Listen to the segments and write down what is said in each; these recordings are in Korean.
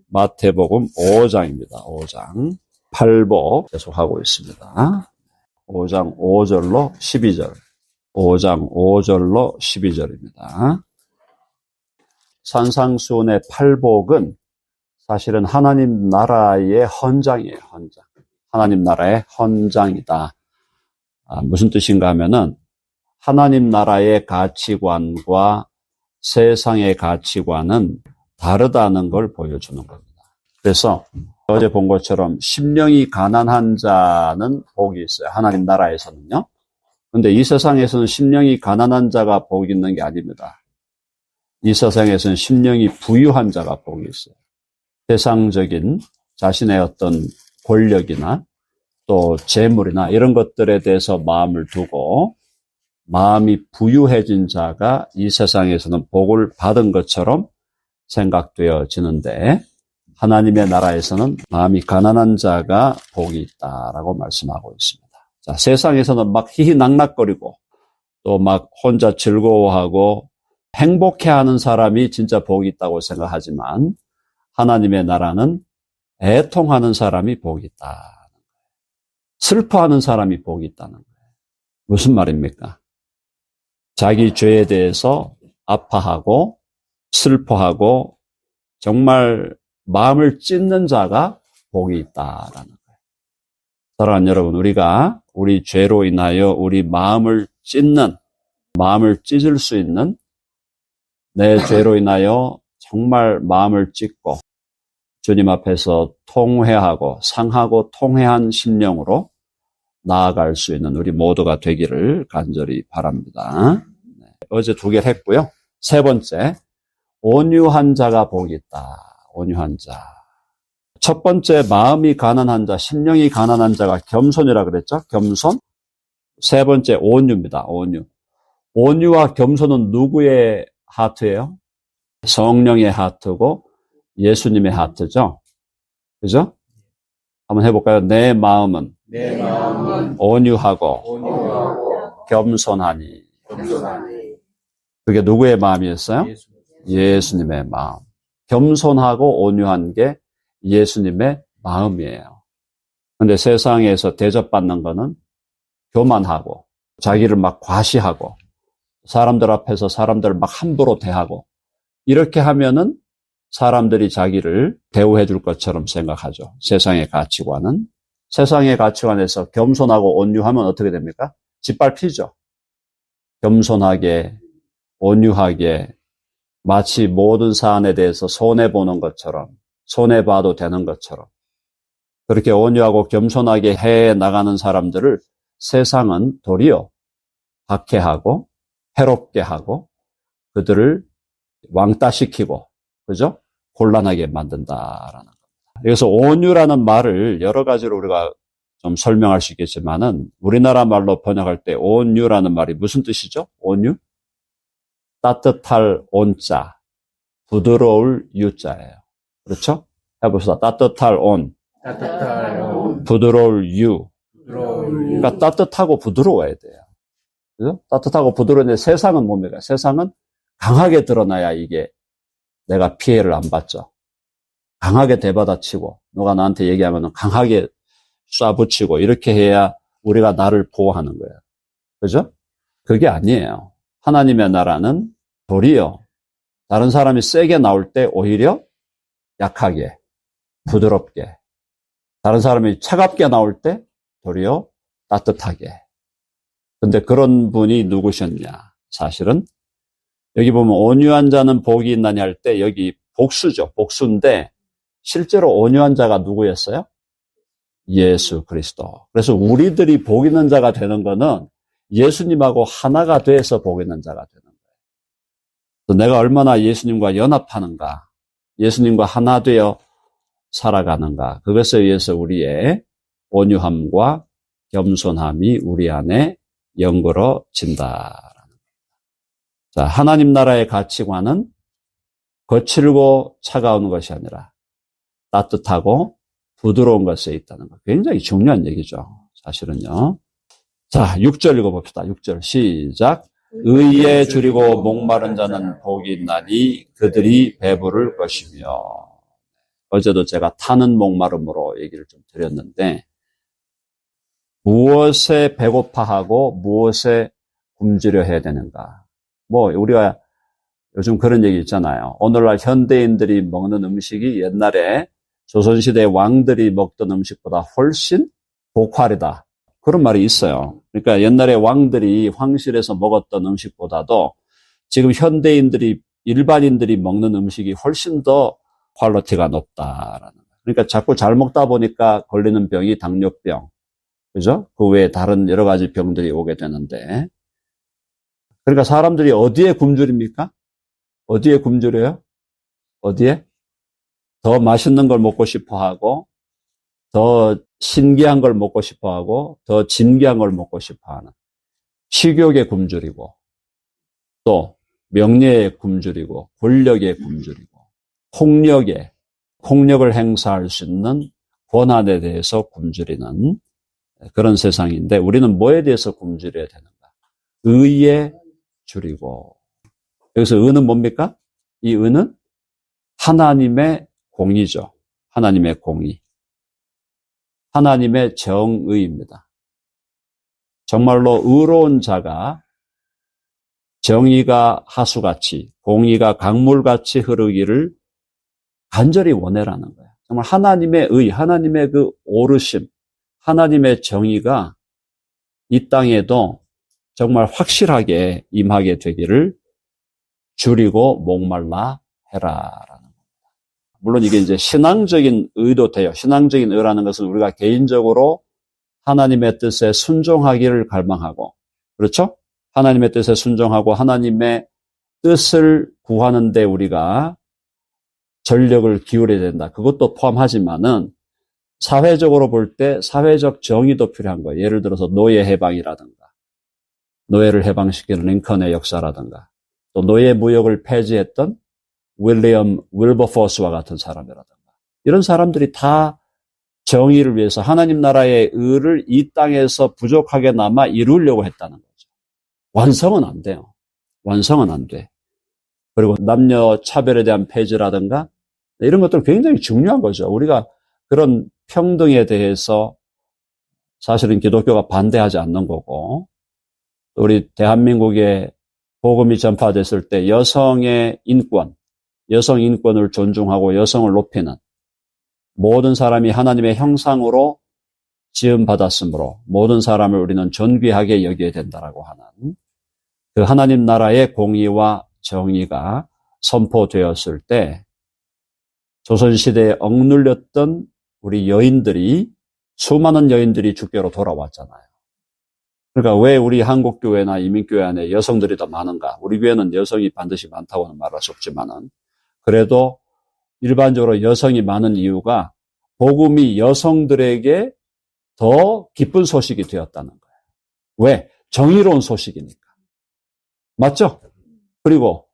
마태복음 5장입니다. 5장. 팔복 계속하고 있습니다. 5장 5절로 12절. 5장 5절로 12절입니다. 산상수훈의 팔복은 사실은 하나님 나라의 헌장이에요. 헌장. 하나님 나라의 헌장이다. 무슨 뜻인가 하면은 하나님 나라의 가치관과 세상의 가치관은 다르다는 걸 보여주는 겁니다. 그래서 어제 본 것처럼 심령이 가난한 자는 복이 있어요. 하나님 나라에서는요. 그런데 이 세상에서는 심령이 가난한 자가 복이 있는 게 아닙니다. 이 세상에서는 심령이 부유한 자가 복이 있어요. 세상적인 자신의 어떤 권력이나 또 재물이나 이런 것들에 대해서 마음을 두고 마음이 부유해진 자가 이 세상에서는 복을 받은 것처럼 생각되어지는데 하나님의 나라에서는 마음이 가난한 자가 복이 있다라고 말씀하고 있습니다. 자, 세상에서는 막 희희낙낙거리고 또 막 혼자 즐거워하고 행복해하는 사람이 진짜 복이 있다고 생각하지만 하나님의 나라는 애통하는 사람이 복이 있다. 슬퍼하는 사람이 복이 있다는 거예요. 무슨 말입니까? 자기 죄에 대해서 아파하고 슬퍼하고 정말 마음을 찢는 자가 복이 있다라는 거예요. 사랑하는 여러분, 우리가 우리 죄로 인하여 우리 마음을 찢을 수 있는 내 죄로 인하여 정말 마음을 찢고 주님 앞에서 통회하고 상하고 통회한 심령으로 나아갈 수 있는 우리 모두가 되기를 간절히 바랍니다. 어제 2개를 했고요. 3번째, 온유한 자가 복이 있다. 온유한 자. 첫 번째, 마음이 가난한 자, 심령이 가난한 자가 겸손이라 그랬죠? 겸손. 3번째, 온유입니다. 온유. 온유와 겸손은 누구의 하트예요? 성령의 하트고 예수님의 하트죠? 그죠? 한번 해볼까요? 내 마음은 온유하고 겸손하니. 그게 누구의 마음이었어요? 예수님의 마음. 겸손하고 온유한 게 예수님의 마음이에요. 그런데 세상에서 대접받는 거는 교만하고 자기를 막 과시하고 사람들 앞에서 사람들을 막 함부로 대하고 이렇게 하면은 사람들이 자기를 대우해 줄 것처럼 생각하죠. 세상의 가치관은. 세상의 가치관에서 겸손하고 온유하면 어떻게 됩니까? 짓밟히죠. 겸손하게, 온유하게, 마치 모든 사안에 대해서 손해보는 것처럼, 손해봐도 되는 것처럼, 그렇게 온유하고 겸손하게 해 나가는 사람들을 세상은 도리어 박해하고, 해롭게 하고, 그들을 왕따시키고, 그죠? 곤란하게 만든다라는 겁니다. 그래서 온유라는 말을 여러 가지로 우리가 좀 설명할 수 있겠지만은 우리나라 말로 번역할 때 온유라는 말이 무슨 뜻이죠? 온유? 따뜻할 온자, 부드러울 유자예요. 그렇죠? 해봅시다. 따뜻할 온, 부드러울 유. 그러니까 따뜻하고 부드러워야 돼요. 그죠? 따뜻하고 부드러운데 세상은 뭡니까? 세상은 강하게 드러나야 이게 내가 피해를 안 받죠. 강하게 대받아치고 누가 나한테 얘기하면 강하게 쏴붙이고 이렇게 해야 우리가 나를 보호하는 거예요. 그죠? 그게 아니에요. 하나님의 나라는 도리어 다른 사람이 세게 나올 때 오히려 약하게, 부드럽게, 다른 사람이 차갑게 나올 때 도리어 따뜻하게. 근데 그런 분이 누구셨냐? 사실은 여기 보면 온유한 자는 복이 있나니 할 때 여기 복수죠. 복수인데 실제로 온유한 자가 누구였어요? 예수 그리스도. 그래서 우리들이 복 있는 자가 되는 거는 예수님하고 하나가 돼서 복 있는 자가 되는 거예요. 내가 얼마나 예수님과 연합하는가, 예수님과 하나 되어 살아가는가, 그것에 의해서 우리의 온유함과 겸손함이 우리 안에 연결어진다. 자, 하나님 나라의 가치관은 거칠고 차가운 것이 아니라 따뜻하고 부드러운 것에 있다는 것. 굉장히 중요한 얘기죠. 사실은요. 자, 6절 읽어봅시다. 6절 시작. 의에 줄이고 목마른 자는 복이 있나니 그들이 배부를 것이며. 어제도 제가 타는 목마름으로 얘기를 좀 드렸는데, 무엇에 배고파하고 무엇에 굶주려 해야 되는가. 우리가 요즘 그런 얘기 있잖아요. 오늘날 현대인들이 먹는 음식이 옛날에 조선시대 왕들이 먹던 음식보다 훨씬 고퀄이다. 그런 말이 있어요. 그러니까 옛날에 왕들이 황실에서 먹었던 음식보다도 지금 현대인들이, 일반인들이 먹는 음식이 훨씬 더 퀄리티가 높다라는 거예요. 그러니까 자꾸 잘 먹다 보니까 걸리는 병이 당뇨병, 그죠? 그 외에 다른 여러 가지 병들이 오게 되는데, 그러니까 사람들이 어디에 굶주립니까? 어디에 굶주려요? 어디에? 더 맛있는 걸 먹고 싶어 하고, 더 신기한 걸 먹고 싶어 하고, 더 진귀한 걸 먹고 싶어 하는. 식욕에 굶주리고, 또 명예에 굶주리고, 권력에 굶주리고, 폭력을 행사할 수 있는 권한에 대해서 굶주리는 그런 세상인데, 우리는 뭐에 대해서 굶주려야 되는가? 의에 줄이고. 여기서 의는 뭡니까? 이 의는 하나님의 공의죠. 하나님의 공의. 하나님의 정의입니다. 정말로 의로운 자가 정의가 하수같이, 공의가 강물같이 흐르기를 간절히 원해라는 거예요. 정말 하나님의 의, 하나님의 그 오르심, 하나님의 정의가 이 땅에도 정말 확실하게 임하게 되기를 줄이고 목말라 해라라는 겁니다. 물론 이게 이제 신앙적인 의도 돼요. 신앙적인 의라는 것은 우리가 개인적으로 하나님의 뜻에 순종하기를 갈망하고, 그렇죠? 하나님의 뜻에 순종하고 하나님의 뜻을 구하는 데 우리가 전력을 기울여야 된다. 그것도 포함하지만은 사회적으로 볼 때 사회적 정의도 필요한 거예요. 예를 들어서 노예 해방이라든가, 노예를 해방시키는 링컨의 역사라든가, 또 노예 무역을 폐지했던 윌리엄 윌버포스와 같은 사람이라든가, 이런 사람들이 다 정의를 위해서 하나님 나라의 의를 이 땅에서 부족하게나마 이루려고 했다는 거죠. 완성은 안 돼요. 완성은 안 돼. 그리고 남녀 차별에 대한 폐지라든가 이런 것들은 굉장히 중요한 거죠. 우리가 그런 평등에 대해서 사실은 기독교가 반대하지 않는 거고, 우리 대한민국에 복음이 전파됐을 때 여성의 인권, 여성 인권을 존중하고 여성을 높이는, 모든 사람이 하나님의 형상으로 지음받았으므로 모든 사람을 우리는 존귀하게 여겨야 된다라고 하는 그 하나님 나라의 공의와 정의가 선포되었을 때 조선시대에 억눌렸던 우리 여인들이, 수많은 여인들이 주께로 돌아왔잖아요. 그러니까 왜 우리 한국교회나 이민교회 안에 여성들이 더 많은가? 우리 교회는 여성이 반드시 많다고는 말할 수 없지만은, 그래도 일반적으로 여성이 많은 이유가 복음이 여성들에게 더 기쁜 소식이 되었다는 거예요. 왜? 정의로운 소식이니까. 맞죠? 그리고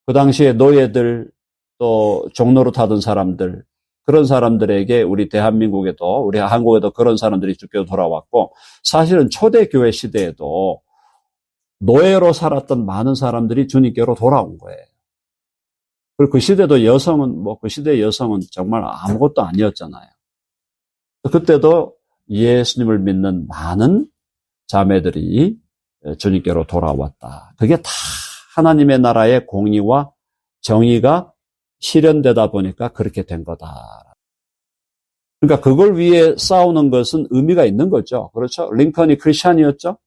그 당시에 노예들, 또 종로로 타던 사람들, 그런 사람들에게 우리 대한민국에도, 우리 한국에도 그런 사람들이 주께로 돌아왔고, 사실은 초대교회 시대에도 노예로 살았던 많은 사람들이 주님께로 돌아온 거예요. 그리고 그 시대도 여성은, 그 시대의 여성은 정말 아무것도 아니었잖아요. 그때도 예수님을 믿는 많은 자매들이 주님께로 돌아왔다. 그게 다 하나님의 나라의 공의와 정의가 실현되다 보니까 그렇게 된 거다. 그러니까 그걸 위해 싸우는 것은 의미가 있는 거죠. 그렇죠? 링컨이 크리스찬이었죠?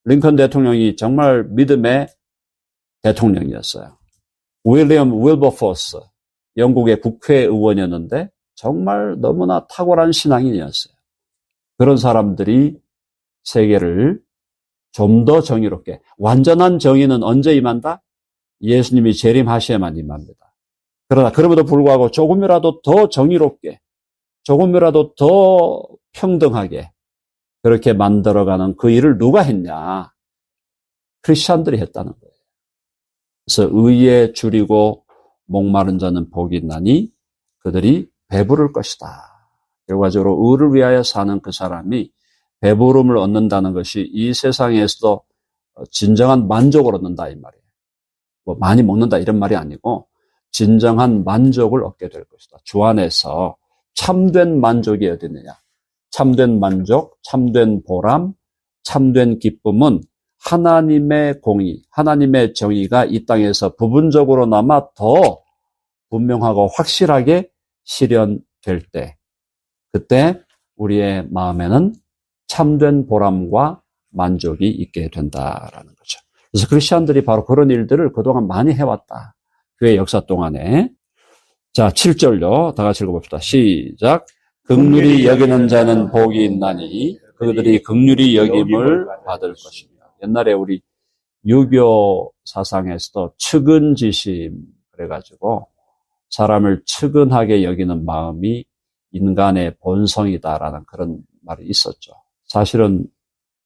링컨 대통령이 정말 믿음의 대통령이었어요. 윌리엄 윌버포스, 영국의 국회의원이었는데 정말 너무나 탁월한 신앙인이었어요. 그런 사람들이 세계를 좀 더 정의롭게, 완전한 정의는 언제 임한다? 예수님이 재림하셔야만 임합니다. 그러나 그럼에도 불구하고 조금이라도 더 정의롭게, 조금이라도 더 평등하게 그렇게 만들어가는 그 일을 누가 했냐? 크리스찬들이 했다는 거예요. 그래서 의에 줄이고 목마른 자는 복이 있나니 그들이 배부를 것이다. 결과적으로 의를 위하여 사는 그 사람이 배부름을 얻는다는 것이 이 세상에서도 진정한 만족을 얻는다 이 말이에요. 많이 먹는다 이런 말이 아니고 진정한 만족을 얻게 될 것이다. 주 안에서 참된 만족이 어디 있느냐? 참된 만족, 참된 보람, 참된 기쁨은 하나님의 공의, 하나님의 정의가 이 땅에서 부분적으로나마 더 분명하고 확실하게 실현될 때, 그때 우리의 마음에는 참된 보람과 만족이 있게 된다라는 거죠. 그래서 크리스천들이 바로 그런 일들을 그동안 많이 해왔다. 교회 역사 동안에. 자, 7절요. 다 같이 읽어봅시다. 시작. 긍휼히 여기는 자는 복이 있나니 그들이 긍휼히 여김을 받을 것이며. 옛날에 우리 유교 사상에서도 측은지심 그래가지고 사람을 측은하게 여기는 마음이 인간의 본성이다라는 그런 말이 있었죠. 사실은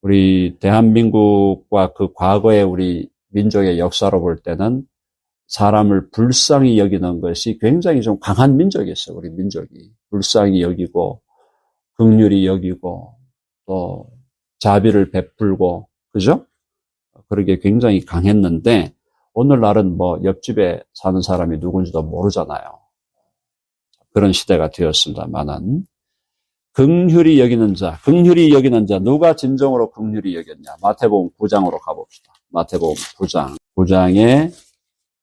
우리 대한민국과 그 과거의 우리 민족의 역사로 볼 때는 사람을 불쌍히 여기는 것이 굉장히 좀 강한 민족이었어요. 우리 민족이. 불쌍히 여기고 긍휼히 여기고 또 자비를 베풀고 그죠? 그러게 굉장히 강했는데 오늘날은 뭐 옆집에 사는 사람이 누군지도 모르잖아요. 그런 시대가 되었습니다만은 긍휼히 여기는 자, 긍휼히 여기는 자 누가 진정으로 긍휼히 여겼냐? 마태복음 9장으로 가봅시다. 마태복음 9장에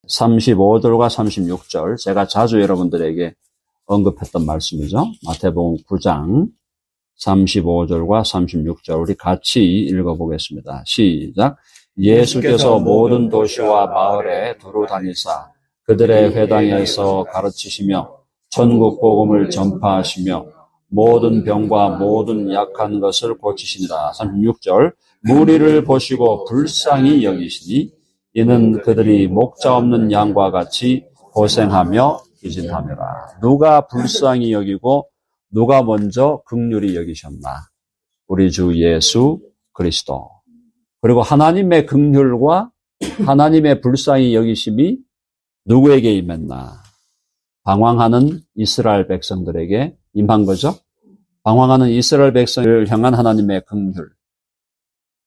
35절과 36절 제가 자주 여러분들에게 언급했던 말씀이죠. 마태복음 9장 35절과 36절 우리 같이 읽어보겠습니다. 시작. 예수께서 모든 도시와 마을에 두루 다니사 그들의 회당에서 가르치시며 천국 복음을 전파하시며 모든 병과 모든 약한 것을 고치시니라. 36절 무리를 보시고 불쌍히 여기시니 이는 그들이 목자 없는 양과 같이 고생하며 기진하며라. 누가 불쌍히 여기고 누가 먼저 긍휼히 여기셨나? 우리 주 예수 그리스도. 그리고 하나님의 긍휼과 하나님의 불쌍히 여기심이 누구에게 임했나? 방황하는 이스라엘 백성들에게 임한 거죠. 방황하는 이스라엘 백성을 향한 하나님의 긍휼.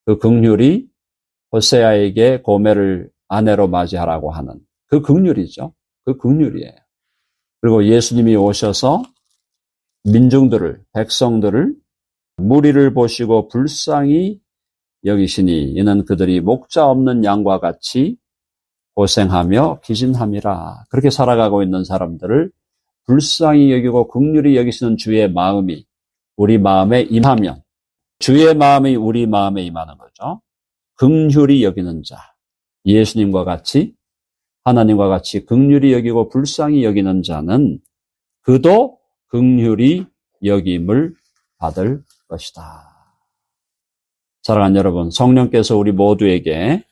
그 긍휼이 호세아에게 고멜을 아내로 맞이하라고 하는 그 긍휼이죠. 그 긍휼이에요. 그리고 예수님이 오셔서 민중들을, 백성들을 무리를 보시고 불쌍히 여기시니 이는 그들이 목자 없는 양과 같이 고생하며 기진함이라. 그렇게 살아가고 있는 사람들을 불쌍히 여기고 긍휼히 여기시는 주의 마음이 우리 마음에 임하면 주의 마음이 우리 마음에 임하는 거죠. 긍휼히 여기는 자, 예수님과 같이 하나님과 같이 긍휼히 여기고 불쌍히 여기는 자는 그도 긍휼히 여김을 받을 것이다. 사랑하는 여러분, 성령께서 우리 모두에게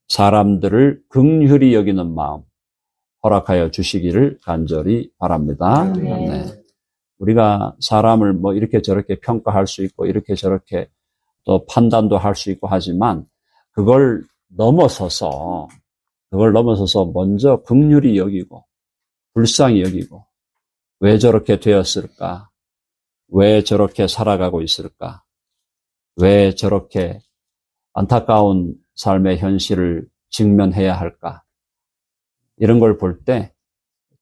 사람들을 긍휼히 여기는 마음 허락하여 주시기를 간절히 바랍니다. 네. 우리가 사람을 뭐 이렇게 저렇게 평가할 수 있고 이렇게 저렇게 또 판단도 할 수 있고 하지만 그걸 넘어서서 먼저 긍휼히 여기고 불쌍히 여기고 왜 저렇게 되었을까? 왜 저렇게 살아가고 있을까? 왜 저렇게 안타까운 삶의 현실을 직면해야 할까? 이런 걸 볼 때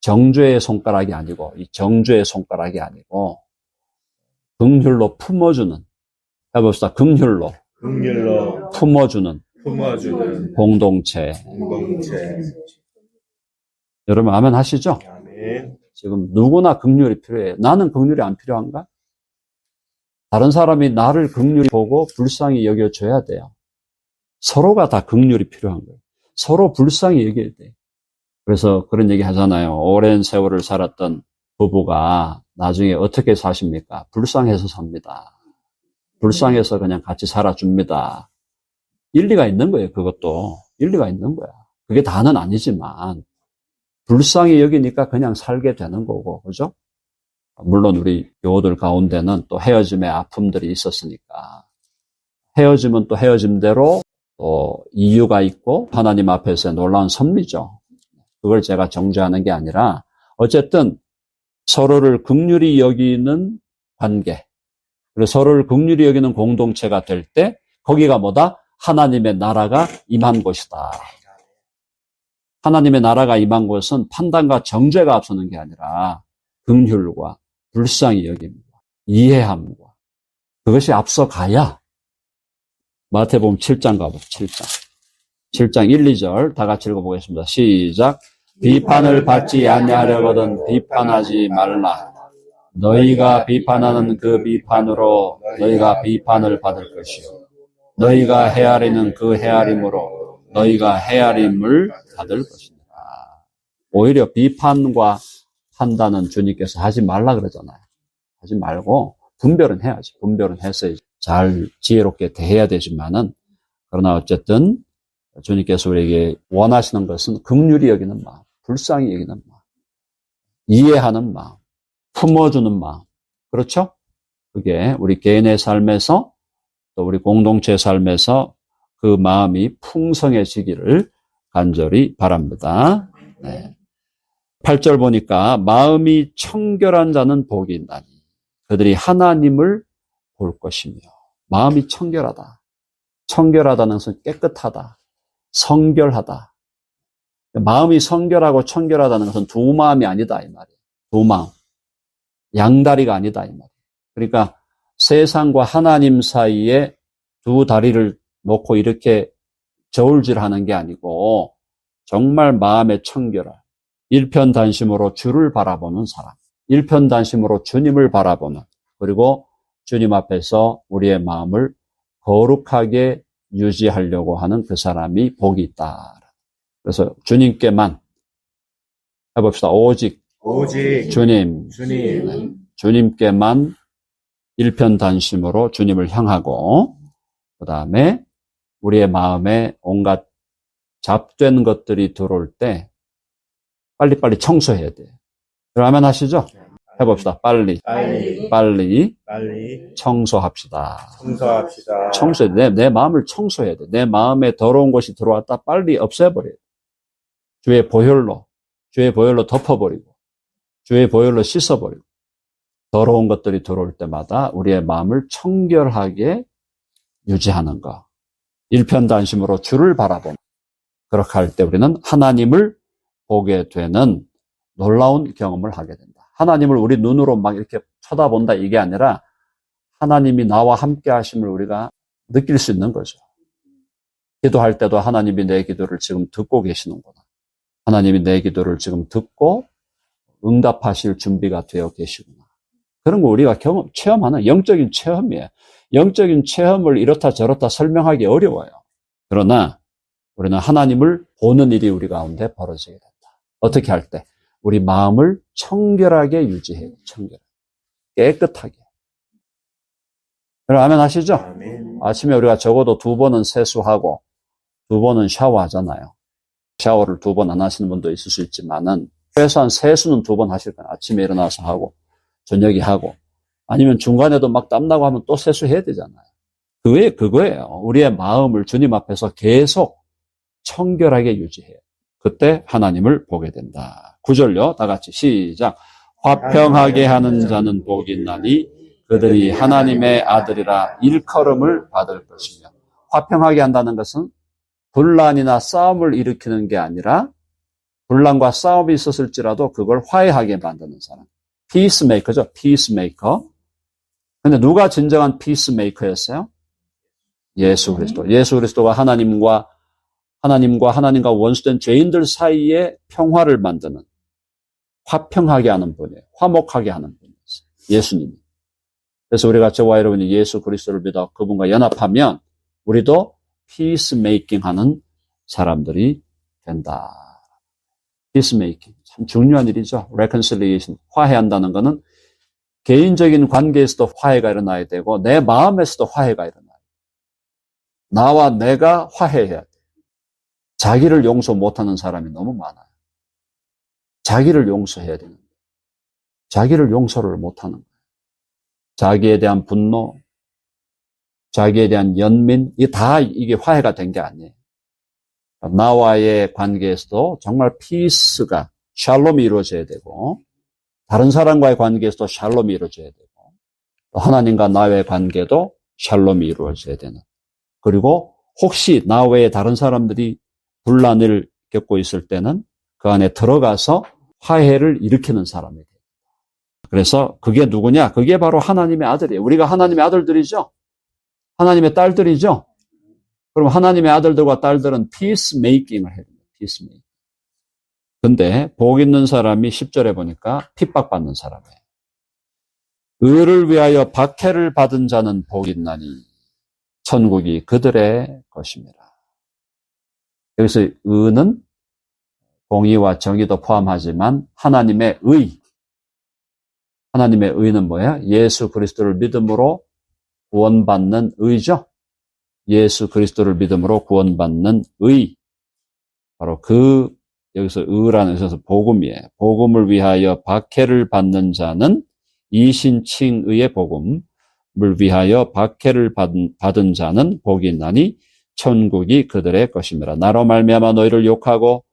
정죄의 손가락이 아니고 이 정죄의 손가락이 아니고 긍휼로 품어주는 해봅시다. 긍휼로 품어주는 공동체. 여러분 아멘 하시죠? 아멘. 지금 누구나 긍휼이 필요해요. 나는 긍휼이 안 필요한가? 다른 사람이 나를 긍휼히 보고 불쌍히 여겨줘야 돼요. 서로가 다 긍휼이 필요한 거예요. 서로 불쌍히 여겨야 돼요. 그래서 그런 얘기 하잖아요. 오랜 세월을 살았던 부부가 나중에 어떻게 사십니까? 불쌍해서 삽니다. 불쌍해서 그냥 같이 살아줍니다. 일리가 있는 거예요. 그것도 일리가 있는 거야. 그게 다는 아니지만 불쌍히 여기니까 그냥 살게 되는 거고, 그죠? 물론 우리 교우들 가운데는 또 헤어짐의 아픔들이 있었으니까 헤어짐은 또 헤어짐대로 또 이유가 있고 하나님 앞에서의 놀라운 섭리죠. 그걸 제가 정죄하는 게 아니라 어쨌든 서로를 긍휼히 여기는 관계, 그리고 서로를 긍휼히 여기는 공동체가 될 때 거기가 뭐다? 하나님의 나라가 임한 곳이다. 하나님의 나라가 임한 것은 판단과 정죄가 앞서는 게 아니라 긍휼과 불쌍히 여김과 이해함과 그것이 앞서가야 마태복음 7장 가보죠. 7장 1, 2절 다 같이 읽어보겠습니다. 시작. 비판을 받지 아니하려거든 비판하지 말라. 너희가 비판하는 그 비판으로 너희가 비판을 받을 것이요 너희가 헤아리는 그 헤아림으로 너희가 헤아림을 받을 것입니다. 오히려 비판과 판단은 주님께서 하지 말라 그러잖아요. 하지 말고 분별은 해야지. 분별은 해서 잘 지혜롭게 대해야 되지만은 그러나 어쨌든 주님께서 우리에게 원하시는 것은 긍휼히 여기는 마음, 불쌍히 여기는 마음, 이해하는 마음, 품어주는 마음. 그렇죠? 그게 우리 개인의 삶에서 또 우리 공동체의 삶에서 그 마음이 풍성해지기를 간절히 바랍니다. 네. 8절 보니까 마음이 청결한 자는 복이 있나니 그들이 하나님을 볼 것이며 마음이 청결하다. 청결하다는 것은 깨끗하다. 성결하다. 마음이 성결하고 청결하다는 것은 두 마음이 아니다 이 말이에요. 두 마음. 양다리가 아니다 이 말이에요. 그러니까 세상과 하나님 사이에 두 다리를 놓고 이렇게 저울질하는 게 아니고 정말 마음의 청결함. 일편단심으로 주를 바라보는 사람. 일편단심으로 주님을 바라보는 그리고 주님 앞에서 우리의 마음을 거룩하게 유지하려고 하는 그 사람이 복이 있다. 그래서 주님께만 해봅시다. 오직 주님. 네. 주님께만 일편단심으로 주님을 향하고 그 다음에 우리의 마음에 온갖 잡된 것들이 들어올 때 빨리빨리 청소해야 돼요. 그러면 하시죠? 해봅시다. 빨리 청소합시다. 청소해야 돼. 내 마음을 청소해야 돼. 내 마음에 더러운 것이 들어왔다 빨리 없애버려야 돼. 주의 보혈로 덮어버리고 주의 보혈로 씻어버리고 더러운 것들이 들어올 때마다 우리의 마음을 청결하게 유지하는 것. 일편단심으로 주를 바라보는 그렇게 할 때 우리는 하나님을 보게 되는 놀라운 경험을 하게 된다. 하나님을 우리 눈으로 막 이렇게 쳐다본다 이게 아니라 하나님이 나와 함께 하심을 우리가 느낄 수 있는 거죠. 기도할 때도 하나님이 내 기도를 지금 듣고 계시는구나. 하나님이 내 기도를 지금 듣고 응답하실 준비가 되어 계시구나. 그런 거 우리가 체험하는 영적인 체험이에요. 영적인 체험을 이렇다 저렇다 설명하기 어려워요. 그러나 우리는 하나님을 보는 일이 우리 가운데 벌어지게 된다. 어떻게 할 때? 우리 마음을 청결하게 유지해요. 청결하게. 깨끗하게. 여러분 아멘 하시죠? 아멘. 아침에 우리가 적어도 2번은 세수하고 2번은 샤워하잖아요. 샤워를 2번 안 하시는 분도 있을 수 있지만은 최소한 세수는 2번 하실 거예요. 아침에 일어나서 하고 저녁에 하고 아니면 중간에도 막 땀나고 하면 또 세수해야 되잖아요. 그거예요. 우리의 마음을 주님 앞에서 계속 청결하게 유지해요. 그때 하나님을 보게 된다. 9절요. 다 같이 시작. 화평하게 하는 자는 복이 있나니 그들이 하나님의 아들이라 일컬음을 받을 것이며 화평하게 한다는 것은 분란이나 싸움을 일으키는 게 아니라 분란과 싸움이 있었을지라도 그걸 화해하게 만드는 사람. 피스메이커죠. 피스메이커. 근데 누가 진정한 피스메이커였어요? 예수 그리스도. 예수 그리스도가 하나님과 원수된 죄인들 사이에 평화를 만드는 화평하게 하는 분이에요. 화목하게 하는 분이었어요. 예수님이. 그래서 우리가 저와 여러분이 예수 그리스도를 믿어 그분과 연합하면 우리도 피스메이킹 하는 사람들이 된다. 피스메이킹. 참 중요한 일이죠. reconciliation. 화해한다는 것은 개인적인 관계에서도 화해가 일어나야 되고 내 마음에서도 화해가 일어나야 돼요. 나와 내가 화해해야 돼요. 자기를 용서 못하는 사람이 너무 많아요. 자기를 용서해야 되는데 자기를 용서를 못하는 거예요. 자기에 대한 분노, 자기에 대한 연민, 이게 화해가 된 게 아니에요. 나와의 관계에서도 정말 피스가, 샬롬이 이루어져야 되고 다른 사람과의 관계에서도 샬롬이 이루어져야 되고 하나님과 나의 관계도 샬롬이 이루어져야 되는. 그리고 혹시 나 외에 다른 사람들이 분란을 겪고 있을 때는 그 안에 들어가서 화해를 일으키는 사람이 돼요. 그래서 그게 누구냐? 그게 바로 하나님의 아들이에요. 우리가 하나님의 아들들이죠? 하나님의 딸들이죠? 그럼 하나님의 아들들과 딸들은 피스메이킹을 해야 됩니다. 피스메이킹. 근데 복 있는 사람이 10절에 보니까 핍박받는 사람이에요. 의를 위하여 박해를 받은 자는 복 있나니 천국이 그들의 것입니다. 여기서 의는 공의와 정의도 포함하지만 하나님의 의. 하나님의 의는 뭐야? 예수 그리스도를 믿음으로 구원받는 의죠. 예수 그리스도를 믿음으로 구원받는 의. 바로 그 여기서 의라는 것에서 복음이에요. 복음을 위하여 박해를 받는 자는 이신칭의의 복음을 위하여 박해를 받은 자는 복이 있나니 천국이 그들의 것입니다. 나로 말미암아 너희를 욕하고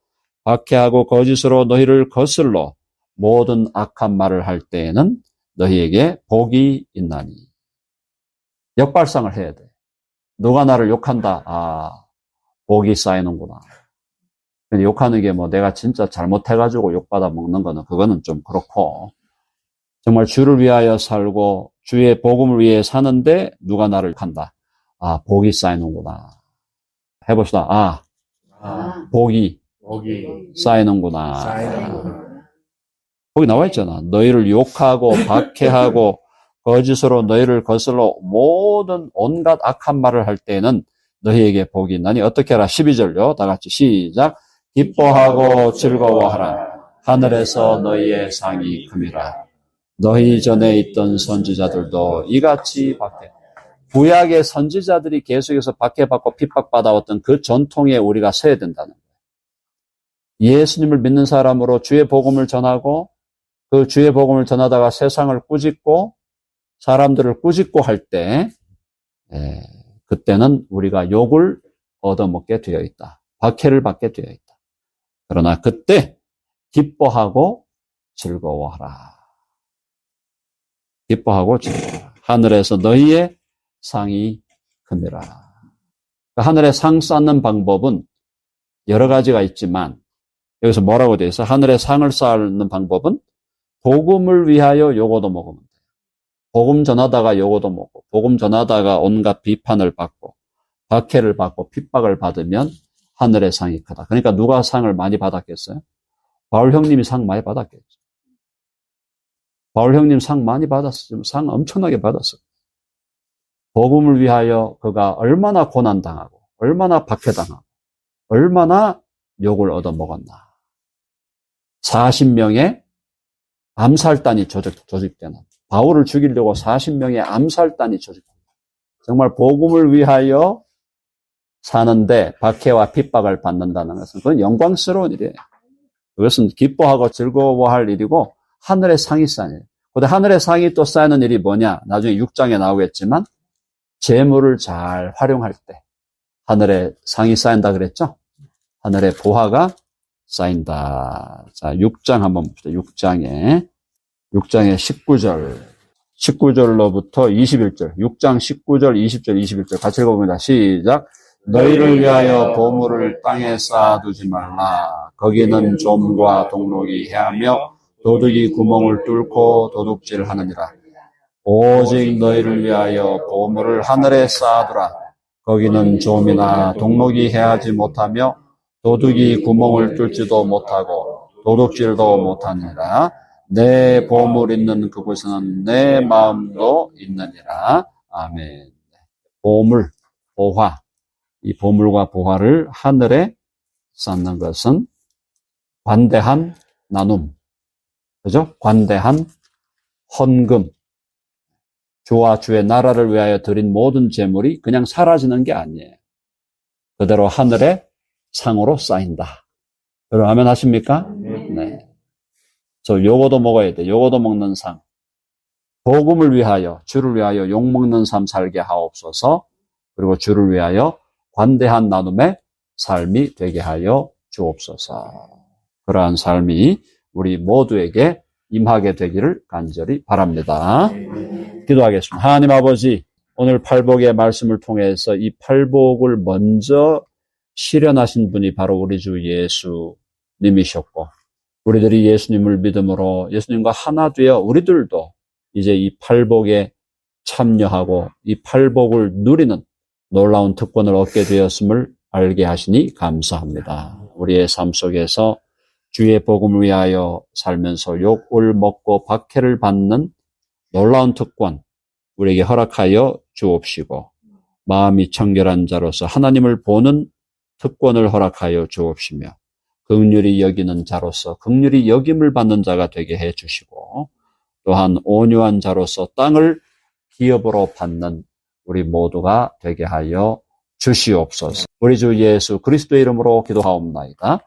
박해하고 거짓으로 너희를 거슬러 모든 악한 말을 할 때에는 너희에게 복이 있나니. 역발상을 해야 돼. 누가 나를 욕한다. 복이 쌓이는구나. 욕하는 게 뭐 내가 진짜 잘못해가지고 욕받아 먹는 거는 그거는 좀 그렇고, 정말 주를 위하여 살고 주의 복음을 위해 사는데 누가 나를 욕한다. 복이 쌓이는구나. 해봅시다. 복이 쌓이는구나. 거기 나와 있잖아. 너희를 욕하고 박해하고 거짓으로 너희를 거슬러 모든 온갖 악한 말을 할 때에는 너희에게 복이 있나니 어떻게 하라. 12절요. 다 같이 시작. 기뻐하고 즐거워하라. 하늘에서 너희의 상이 큼이라. 너희 전에 있던 선지자들도 이같이 박해. 구약의 선지자들이 계속해서 박해받고 핍박받아왔던 그 전통에 우리가 서야 된다는 거예요. 예수님을 믿는 사람으로 주의 복음을 전하고 그 주의 복음을 전하다가 세상을 꾸짖고 사람들을 꾸짖고 할 때 그때는 우리가 욕을 얻어먹게 되어 있다. 박해를 받게 되어 있다. 그러나 그때 기뻐하고 즐거워하라. 기뻐하고 즐거워하라. 하늘에서 너희의 상이 큼이라. 하늘에 상 쌓는 방법은 여러 가지가 있지만 여기서 뭐라고 되어 있어? 하늘에 상을 쌓는 방법은 복음을 위하여 요거도 먹으면 돼요. 복음 전하다가 요거도 먹고 복음 전하다가 온갖 비판을 받고 박해를 받고 핍박을 받으면 하늘의 상이 크다. 그러니까 누가 상을 많이 받았겠어요? 바울 형님이 상 많이 받았겠죠. 바울 형님 상 많이 받았어요. 상 엄청나게 받았어요. 복음을 위하여 그가 얼마나 고난당하고 얼마나 박해당하고 얼마나 욕을 얻어먹었나. 40명의 암살단이 조직되는, 바울을 죽이려고 40명의 암살단이 조직됩니다. 정말 복음을 위하여 사는데 박해와 핍박을 받는다는 것은 그건 영광스러운 일이에요. 그것은 기뻐하고 즐거워할 일이고 하늘의 상이 쌓여요. 그런데 하늘의 상이 또 쌓이는 일이 뭐냐? 나중에 6장에 나오겠지만 재물을 잘 활용할 때 하늘의 상이 쌓인다 그랬죠? 하늘의 보화가 쌓인다. 자, 6장 한번 봅시다. 6장에 19절로부터 21절. 6장 19절, 20절, 21절 같이 읽어봅니다. 시작. 너희를 위하여 보물을 땅에 쌓아두지 말라. 거기는 좀과 동록이 해하며 도둑이 구멍을 뚫고 도둑질하느니라. 오직 너희를 위하여 보물을 하늘에 쌓아두라. 거기는 좀이나 동록이 해하지 못하며 도둑이 구멍을 뚫지도 못하고 도둑질도 못하니라. 내 보물 있는 그곳에는 내 마음도 있느니라. 아멘. 보물, 보화. 이 보물과 보화를 하늘에 쌓는 것은 관대한 나눔. 그죠? 관대한 헌금. 주와 주의 나라를 위하여 드린 모든 재물이 그냥 사라지는 게 아니에요. 그대로 하늘에 상으로 쌓인다. 여러분 아멘 하십니까? 네. 요거도 먹어야 돼. 요거도 먹는 삶. 복음을 위하여, 주를 위하여 욕먹는 삶 살게 하옵소서. 그리고 주를 위하여 관대한 나눔의 삶이 되게 하여 주옵소서. 그러한 삶이 우리 모두에게 임하게 되기를 간절히 바랍니다. 기도하겠습니다. 하나님 아버지, 오늘 팔복의 말씀을 통해서 이 팔복을 먼저 실현하신 분이 바로 우리 주 예수님이셨고, 우리들이 예수님을 믿음으로 예수님과 하나 되어 우리들도 이제 이 팔복에 참여하고 이 팔복을 누리는 놀라운 특권을 얻게 되었음을 알게 하시니 감사합니다. 우리의 삶 속에서 주의 복음을 위하여 살면서 욕을 먹고 박해를 받는 놀라운 특권 우리에게 허락하여 주옵시고, 마음이 청결한 자로서 하나님을 보는 특권을 허락하여 주옵시며, 긍휼히 여기는 자로서 긍휼히 여김을 받는 자가 되게 해 주시고, 또한 온유한 자로서 땅을 기업으로 받는 우리 모두가 되게 하여 주시옵소서. 우리 주 예수 그리스도의 이름으로 기도하옵나이다.